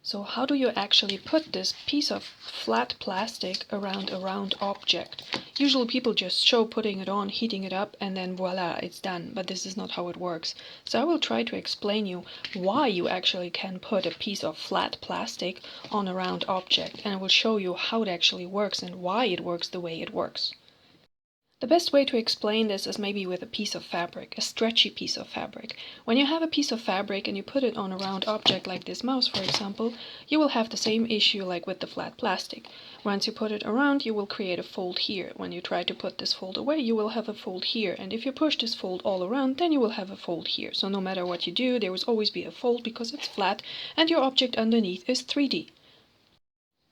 So how do you actually put this piece of flat plastic around a round object? Usually people just show putting it on, heating it up, and then voila, it's done. But this is not how it works. So I will try to explain you why you actually can put a piece of flat plastic on a round object, and I will show you how it actually works and why it works the way it works. The best way to explain this is maybe with a piece of fabric, a stretchy piece of fabric. When you have a piece of fabric and you put it on a round object like this mouse, for example, you will have the same issue like with the flat plastic. Once you put it around, you will create a fold here. When you try to put this fold away, you will have a fold here. And if you push this fold all around, then you will have a fold here. So no matter what you do, there will always be a fold because it's flat and your object underneath is 3D.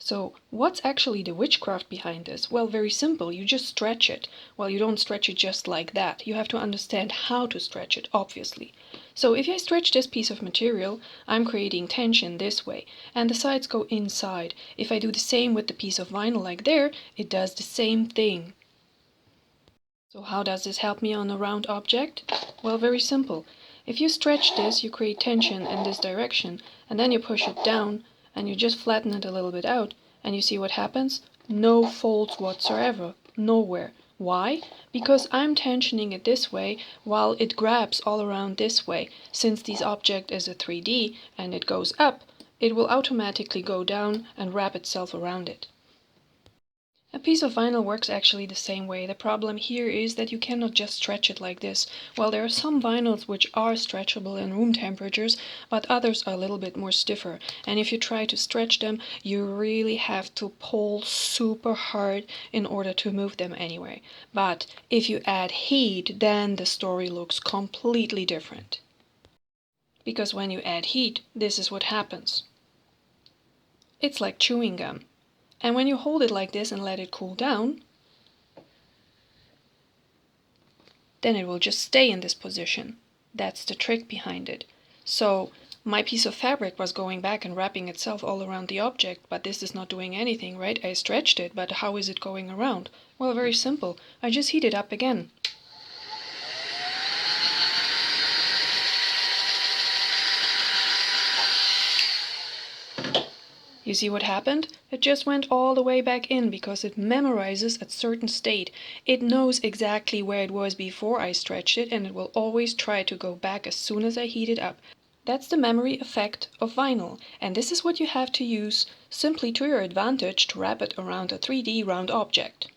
So what's actually the witchcraft behind this? Well, very simple. You just stretch it. Well, you don't stretch it just like that. You have to understand how to stretch it, obviously. So if I stretch this piece of material, I'm creating tension this way, and the sides go inside. If I do the same with the piece of vinyl like there, it does the same thing. So how does this help me on a round object? Well, very simple. If you stretch this, you create tension in this direction, and then you push it down, and you just flatten it a little bit out, and you see what happens? No folds whatsoever. Nowhere. Why? Because I'm tensioning it this way while it grabs all around this way. Since this object is a 3D and it goes up, it will automatically go down and wrap itself around it. A piece of vinyl works actually the same way. The problem here is that you cannot just stretch it like this. Well, there are some vinyls which are stretchable in room temperatures, but others are a little bit more stiffer. And if you try to stretch them, you really have to pull super hard in order to move them anyway. But if you add heat, then the story looks completely different. Because when you add heat, this is what happens. It's like chewing gum. And when you hold it like this and let it cool down, then it will just stay in this position. That's the trick behind it. So my piece of fabric was going back and wrapping itself all around the object, but this is not doing anything, right? I stretched it, but how is it going around? Well, very simple. I just heat it up again. You see what happened? It just went all the way back in because it memorizes a certain state. It knows exactly where it was before I stretched it, and it will always try to go back as soon as I heat it up. That's the memory effect of vinyl, and this is what you have to use simply to your advantage to wrap it around a 3D round object.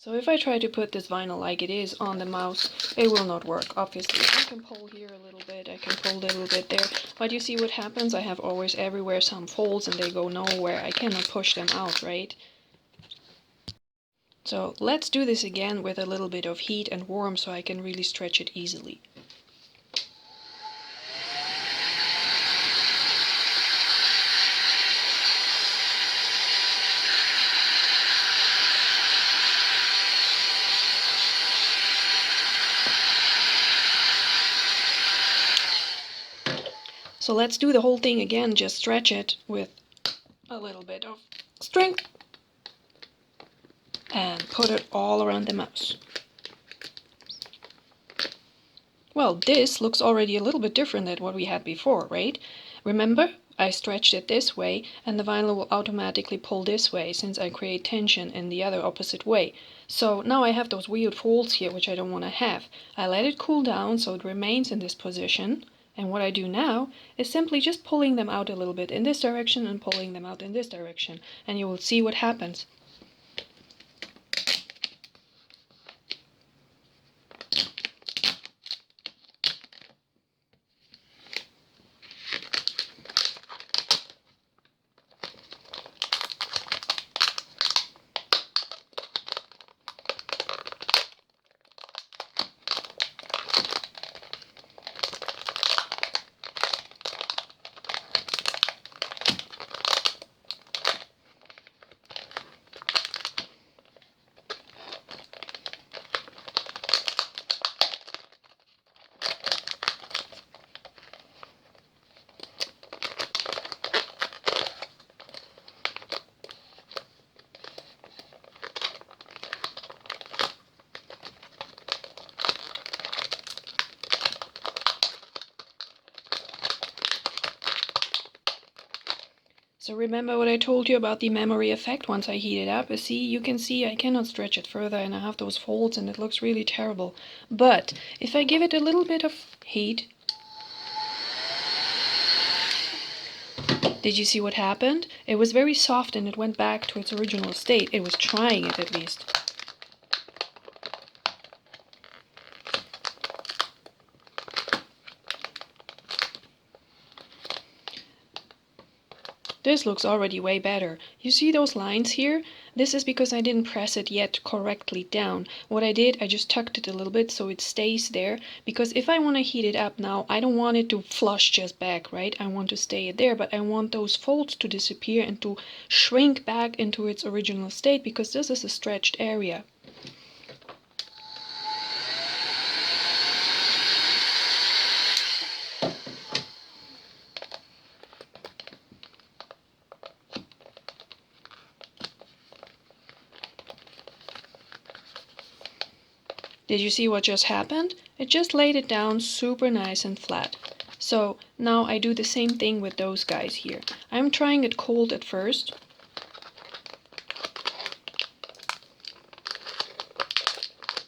So if I try to put this vinyl like it is on the mouse, it will not work, obviously. I can pull here a little bit, I can pull a little bit there, but you see what happens? I have always everywhere some folds and they go nowhere. I cannot push them out, right? So let's do this again with a little bit of heat and warm so I can really stretch it easily. So let's do the whole thing again, just stretch it with a little bit of strength and put it all around the mouse. Well, this looks already a little bit different than what we had before, right? Remember, I stretched it this way and the vinyl will automatically pull this way since I create tension in the other opposite way. So now I have those weird folds here which I don't want to have. I let it cool down so it remains in this position. And what I do now is simply just pulling them out a little bit in this direction and pulling them out in this direction. And you will see what happens. So remember what I told you about the memory effect once I heat it up? See, you can see I cannot stretch it further and I have those folds and it looks really terrible. But if I give it a little bit of heat, did you see what happened? It was very soft and it went back to its original state. It was trying it at least. This looks already way better. You see those lines here? This is because I didn't press it yet correctly down. What I did, I just tucked it a little bit so it stays there. Because if I want to heat it up now, I don't want it to flush just back, right? I want to stay it there, but I want those folds to disappear and to shrink back into its original state because this is a stretched area. Did you see what just happened? It just laid it down super nice and flat. So now I do the same thing with those guys here. I'm trying it cold at first.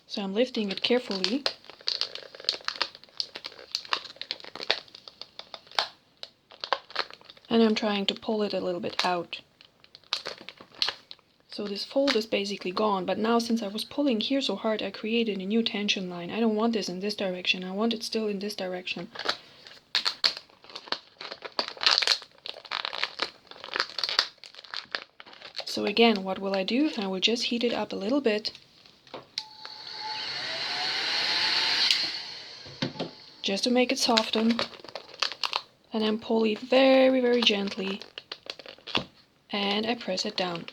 So I'm lifting it carefully. And I'm trying to pull it a little bit out. So this fold is basically gone, but now since I was pulling here so hard, I created a new tension line. I don't want this in this direction, I want it still in this direction. So again, what will I do? I will just heat it up a little bit. Just to make it soften. And then pull it very, very gently. And I press it down.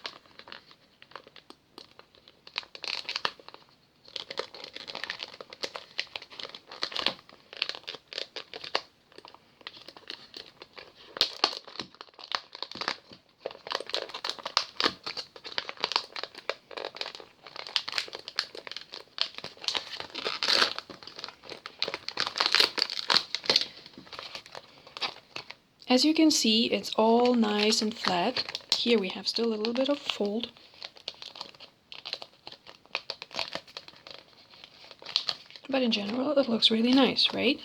As you can see, it's all nice and flat. Here we have still a little bit of fold. But in general, it looks really nice, right?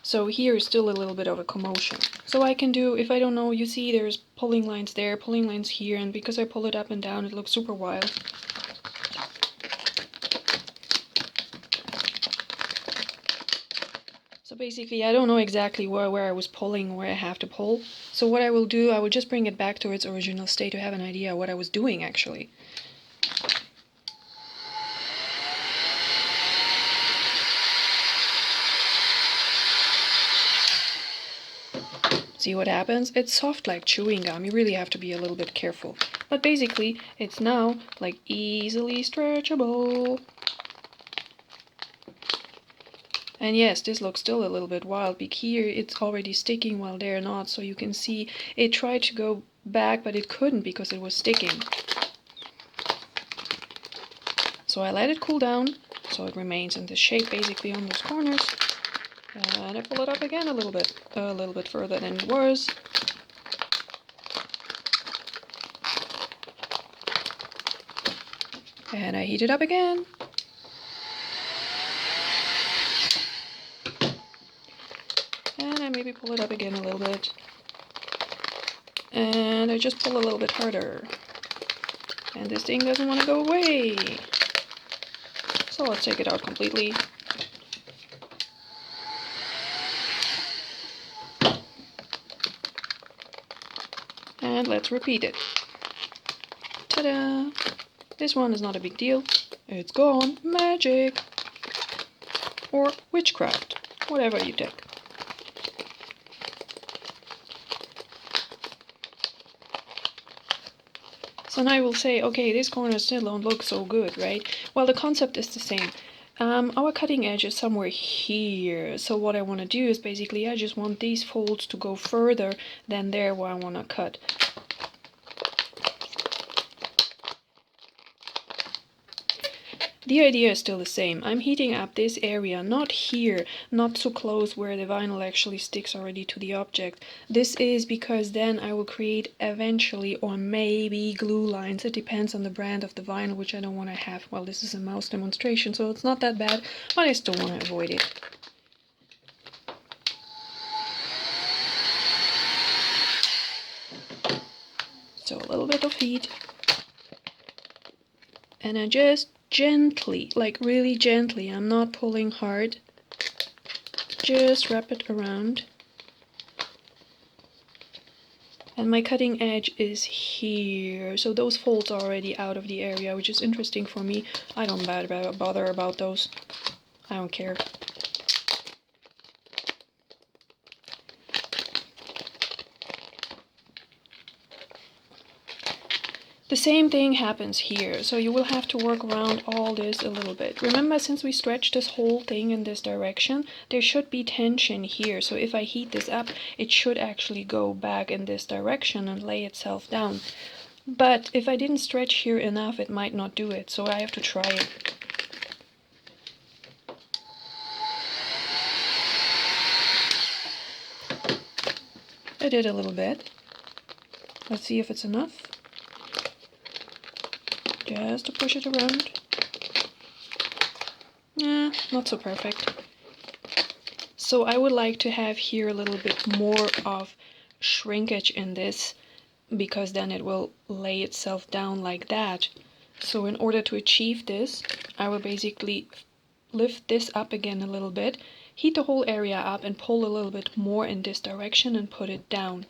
So here is still a little bit of a commotion. So I can do, if I don't know, you see there's pulling lines there, pulling lines here, and because I pull it up and down, it looks super wild. So basically, I don't know exactly where I was pulling, where I have to pull. So what I will do, I will just bring it back to its original state to have an idea what I was doing actually. See what happens? It's soft like chewing gum. You really have to be a little bit careful. But basically, it's now like easily stretchable. And yes, this looks still a little bit wild, because here it's already sticking while they're not, so you can see it tried to go back, but it couldn't because it was sticking. So I let it cool down, so it remains in this shape basically on those corners. And I pull it up again a little bit further than it was. And I heat it up again. And I maybe pull it up again a little bit. And I just pull a little bit harder. And this thing doesn't want to go away. So let's take it out completely. And let's repeat it. Ta-da! This one is not a big deal. It's gone. Magic! Or witchcraft. Whatever you take. So now I will say, okay, these corners still don't look so good, right? Well, the concept is the same. Our cutting edge is somewhere here. So what I want to do is basically, I just want these folds to go further than there where I want to cut. The idea is still the same. I'm heating up this area, not here, not so close where the vinyl actually sticks already to the object. This is because then I will create eventually, or maybe, glue lines. It depends on the brand of the vinyl, which I don't want to have. Well, this is a mouse demonstration, so it's not that bad, but I still want to avoid it. So a little bit of heat. And I just gently, like really gently, I'm not pulling hard, just wrap it around. And my cutting edge is here, so those folds are already out of the area, which is interesting for me. I don't bother about those. I don't care. The same thing happens here, so you will have to work around all this a little bit. Remember, since we stretched this whole thing in this direction, there should be tension here, so if I heat this up, it should actually go back in this direction and lay itself down. But if I didn't stretch here enough, it might not do it, so I have to try it. I did a little bit. Let's see if it's enough. Just to push it around. Not so perfect. So I would like to have here a little bit more of shrinkage in this, because then it will lay itself down like that. So in order to achieve this, I will basically lift this up again a little bit, heat the whole area up and pull a little bit more in this direction and put it down.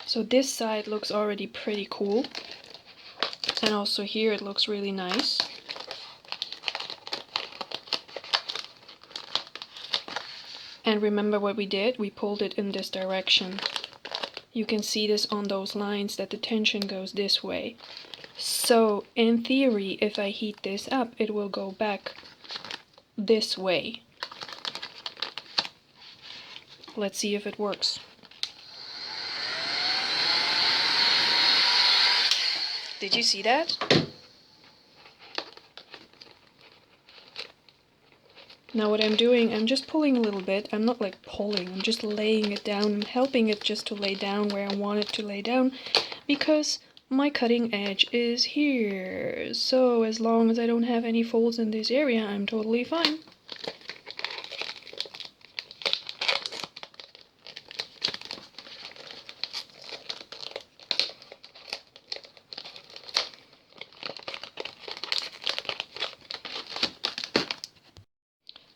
So this side looks already pretty cool, and also here it looks really nice. And remember what we did? We pulled it in this direction. You can see this on those lines that the tension goes this way. So in theory, if I heat this up, it will go back this way. Let's see if it works. Did you see that? Now what I'm doing, I'm just pulling a little bit. I'm not like pulling, I'm just laying it down. I'm helping it just to lay down where I want it to lay down, because my cutting edge is here. So as long as I don't have any folds in this area, I'm totally fine.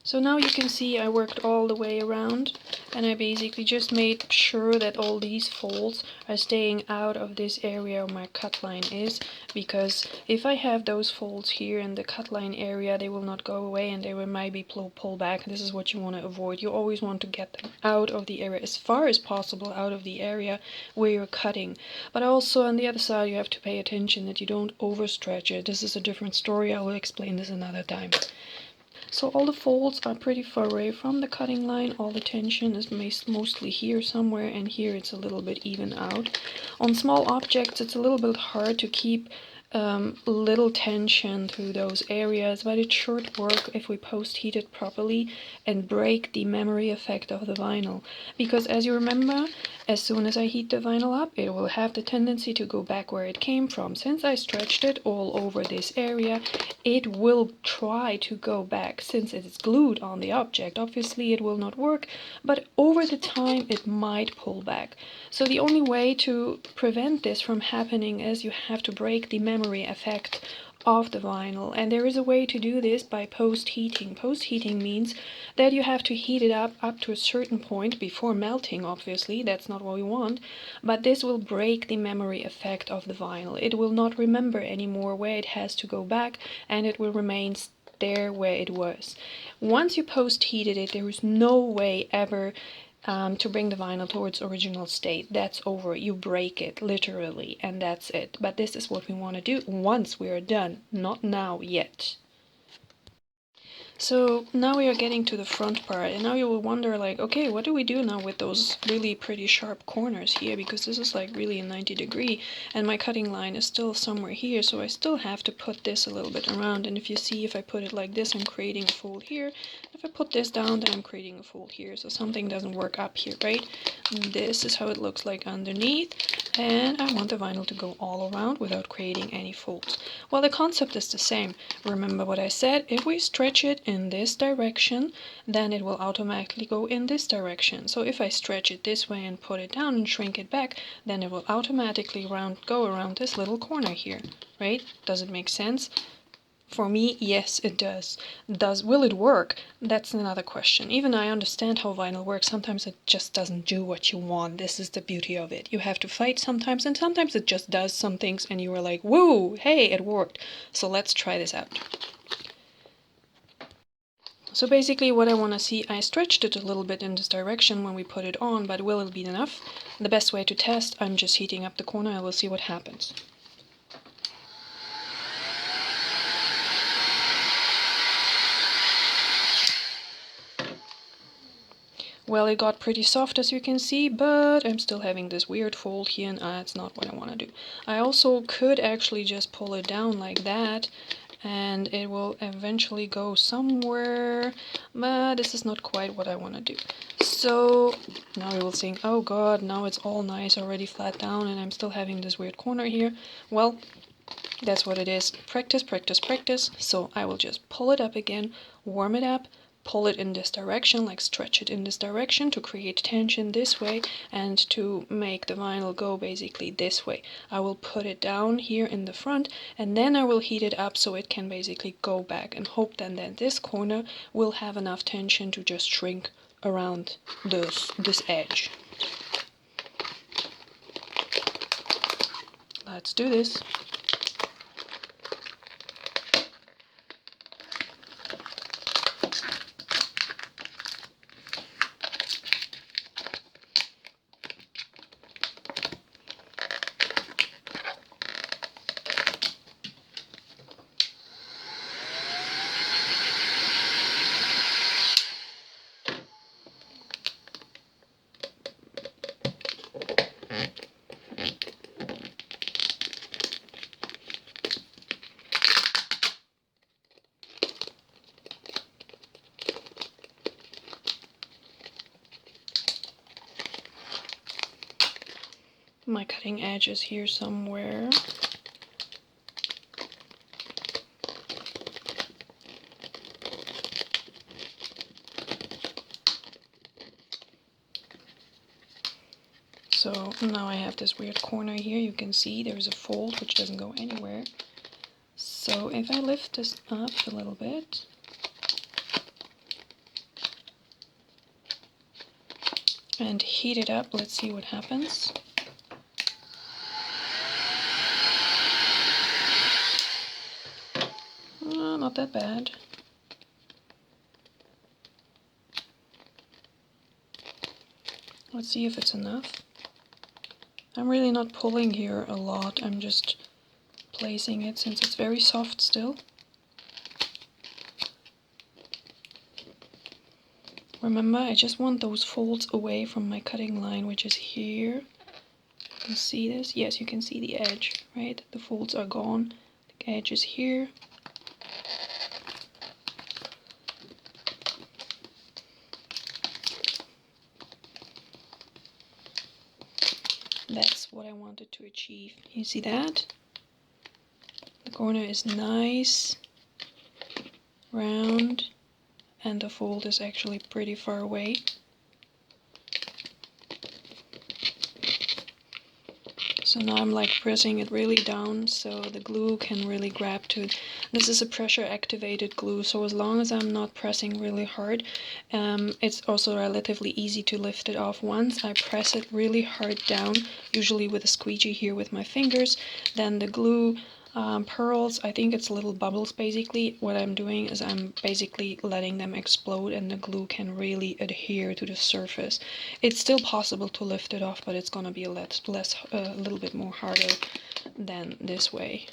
So now you can see I worked all the way around, and I basically just made sure that all these folds are staying out of this area where my cut line is, because if I have those folds here in the cut line area, they will not go away and they will maybe pull back. This is what you want to avoid. You always want to get them out of the area, as far as possible out of the area where you're cutting. But also on the other side, you have to pay attention that you don't overstretch it. This is a different story. I will explain this another time. So all the folds are pretty far away from the cutting line. All the tension is mostly here somewhere, and here it's a little bit even out. On small objects it's a little bit hard to keep little tension through those areas, but it should work if we post-heat it properly and break the memory effect of the vinyl. Because as you remember, as soon as I heat the vinyl up, it will have the tendency to go back where it came from. Since I stretched it all over this area, it will try to go back. Since it is glued on the object, obviously it will not work, but over the time it might pull back. So the only way to prevent this from happening is you have to break the memory effect of the vinyl, and there is a way to do this by post-heating. Post-heating means that you have to heat it up to a certain point before melting. Obviously that's not what we want, but this will break the memory effect of the vinyl. It will not remember anymore where it has to go back, and it will remain there where it was. Once you post-heated it, there is no way ever to bring the vinyl towards original state. That's over. You break it, literally, and that's it. But this is what we want to do once we are done, not now yet. So now we are getting to the front part, and now you will wonder, like, okay, what do we do now with those really pretty sharp corners here? Because this is like really a 90-degree, and my cutting line is still somewhere here, so I still have to put this a little bit around. And if you see, if I put it like this, I'm creating a fold here. If I put this down, then I'm creating a fold here, so something doesn't work up here, right? And this is how it looks like underneath, and I want the vinyl to go all around without creating any folds. Well, the concept is the same. Remember what I said, if we stretch it in this direction, then it will automatically go in this direction. So if I stretch it this way and put it down and shrink it back, then it will automatically go around this little corner here, right? Does it make sense? For me, yes, it does. Will it work? That's another question. Even I understand how vinyl works. Sometimes it just doesn't do what you want. This is the beauty of it. You have to fight sometimes, and sometimes it just does some things, and you are like, woo, hey, it worked. So let's try this out. So basically what I want to see, I stretched it a little bit in this direction when we put it on, but will it be enough? The best way to test, I'm just heating up the corner, and we'll see what happens. Well, it got pretty soft, as you can see, but I'm still having this weird fold here, and that's not what I want to do. I also could actually just pull it down like that, and it will eventually go somewhere, but this is not quite what I want to do. So now you will think, oh god, now it's all nice already flat down, and I'm still having this weird corner here. Well, that's what it is. Practice, practice, practice. So I will just pull it up again, warm it up, pull it in this direction, like stretch it in this direction to create tension this way, and to make the vinyl go basically this way. I will put it down here in the front, and then I will heat it up so it can basically go back, and hope then that this corner will have enough tension to just shrink around this edge. Let's do this. My cutting edge is here somewhere. So now I have this weird corner here. You can see there's a fold which doesn't go anywhere. So if I lift this up a little bit, and heat it up, let's see what happens. Not that bad. Let's see if it's enough. I'm really not pulling here a lot, I'm just placing it since it's very soft still. Remember, I just want those folds away from my cutting line, which is here. You can see this? Yes, you can see the edge, right? The folds are gone. The edge is here. That's what I wanted to achieve. You see that? The corner is nice, round, and the fold is actually pretty far away. So now I'm like pressing it really down so the glue can really grab to it. This is a pressure activated glue, so as long as I'm not pressing really hard, it's also relatively easy to lift it off. Once I press it really hard down, usually with a squeegee here with my fingers, then the glue Pearls, I think it's little bubbles basically. What I'm doing is I'm basically letting them explode and the glue can really adhere to the surface. It's still possible to lift it off, but it's gonna be a little bit more harder than this way.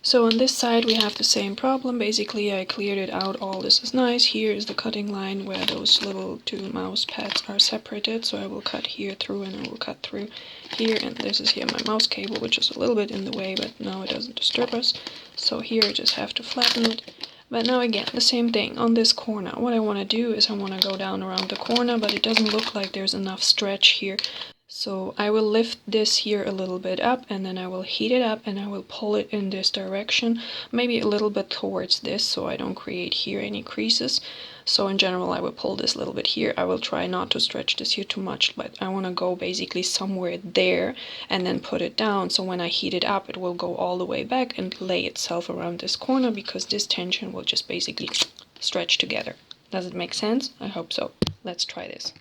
So on this side we have the same problem. Basically I cleared it out, all this is nice. Here is the cutting line where those little two mouse pads are separated. So I will cut here through and I will cut through here, and this is here my mouse cable, which is a little bit in the way, but now it doesn't disturb us. So here I just have to flatten it. But now again, the same thing on this corner. What I want to do is I want to go down around the corner, but it doesn't look like there's enough stretch here. So I will lift this here a little bit up, and then I will heat it up and I will pull it in this direction, maybe a little bit towards this so I don't create here any creases. So in general I will pull this a little bit here. I will try not to stretch this here too much, but I want to go basically somewhere there and then put it down, so when I heat it up it will go all the way back and lay itself around this corner, because this tension will just basically stretch together. Does it make sense? I hope so. Let's try this.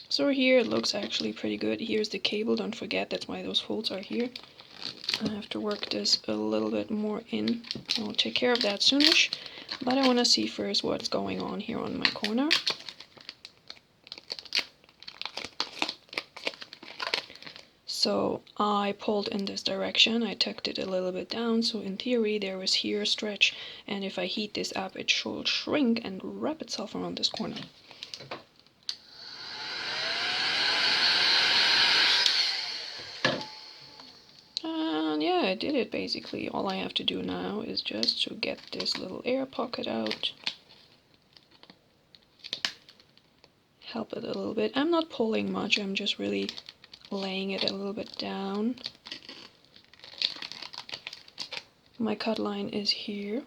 So here it looks actually pretty good. Here's the cable, don't forget, that's why those folds are here. I have to work this a little bit more in. I'll take care of that soonish, but I want to see first what's going on here on my corner. So I pulled in this direction, I tucked it a little bit down, so in theory there was here a stretch, and if I heat this up it should shrink and wrap itself around this corner. Yeah, I did it basically. All I have to do now is just to get this little air pocket out. Help it a little bit. I'm not pulling much, I'm just really laying it a little bit down. My cut line is here.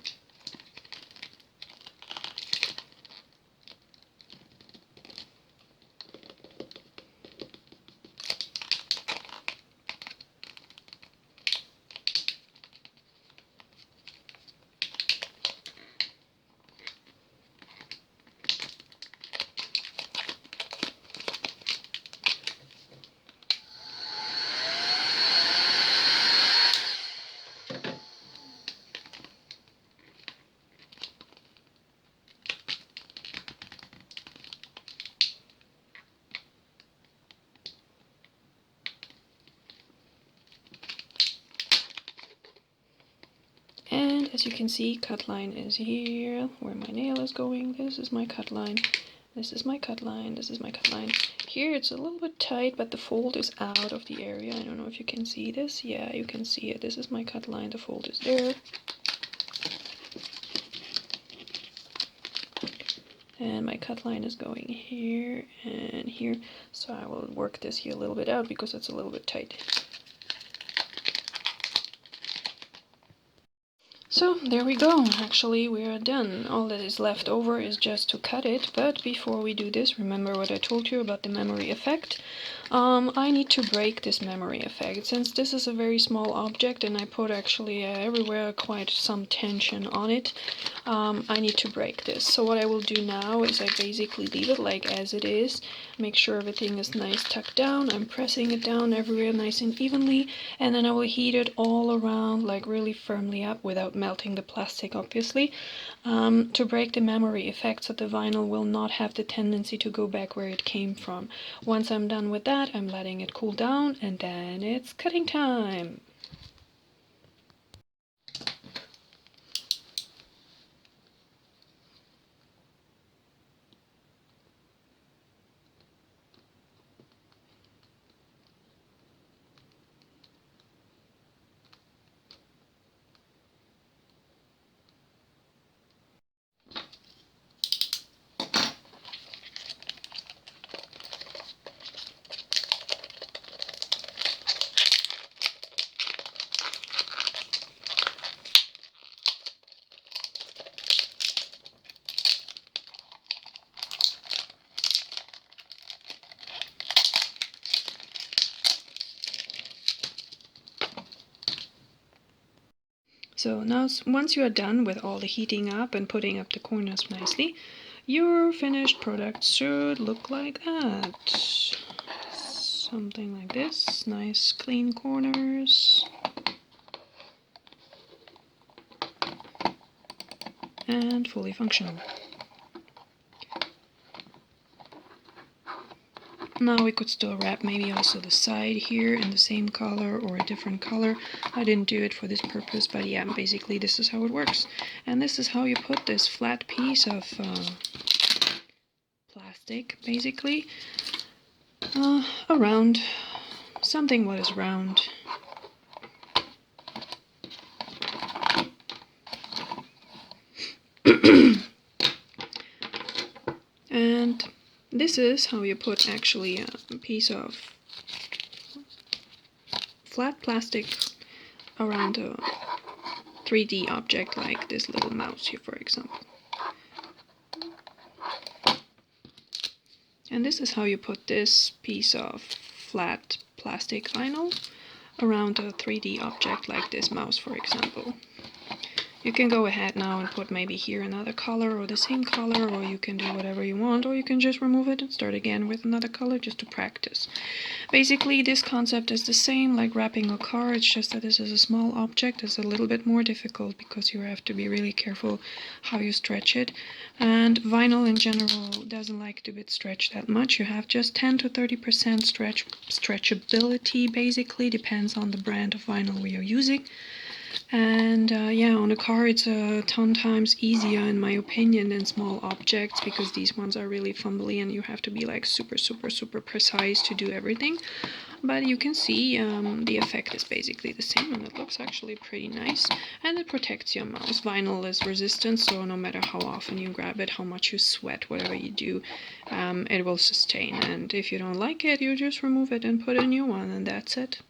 And as you can see, cut line is here, where my nail is going. This is my cut line. This is my cut line. This is my cut line. Here it's a little bit tight, but the fold is out of the area. I don't know if you can see this. Yeah, you can see it. This is my cut line. The fold is there. And my cut line is going here and here. So I will work this here a little bit out because it's a little bit tight. So there we go, actually we are done. All that is left over is just to cut it, but before we do this, remember what I told you about the memory effect. I need to break this memory effect, since this is a very small object and I put actually everywhere quite some tension on it. I need to break this. So what I will do now is I basically leave it like as it is, make sure everything is nice tucked down. I'm pressing it down everywhere nice and evenly, and then I will heat it all around like really firmly up without melting the plastic, obviously, to break the memory effect so the vinyl will not have the tendency to go back where it came from. Once I'm done with that, I'm letting it cool down, and then it's cutting time. So now once you are done with all the heating up and putting up the corners nicely, your finished product should look like that. Something like this. Nice clean corners. And fully functional. Now we could still wrap maybe also the side here in the same color or a different color. I didn't do it for this purpose, but yeah, basically this is how it works. And this is how you put this flat piece of plastic, basically, around something what is round. And this is how you put actually a piece of flat plastic around a 3D object like this little mouse here, for example. And this is how you put this piece of flat plastic vinyl around a 3D object like this mouse, for example. You can go ahead now and put maybe here another color or the same color, or you can do whatever you want, or you can just remove it and start again with another color just to practice. Basically, this concept is the same like wrapping a car, it's just that this is a small object. It's a little bit more difficult because you have to be really careful how you stretch it. And vinyl in general doesn't like to be stretched that much. You have just 10 to 30% stretchability, basically, depends on the brand of vinyl we are using. And yeah, on a car it's a ton times easier in my opinion than small objects, because these ones are really fumbly and you have to be like super precise to do everything. But you can see the effect is basically the same, and it looks actually pretty nice, and it protects your mouse. Vinyl is resistant, so no matter how often you grab it, how much you sweat, whatever you do, it will sustain. And if you don't like it, you just remove it and put a new one, and that's it.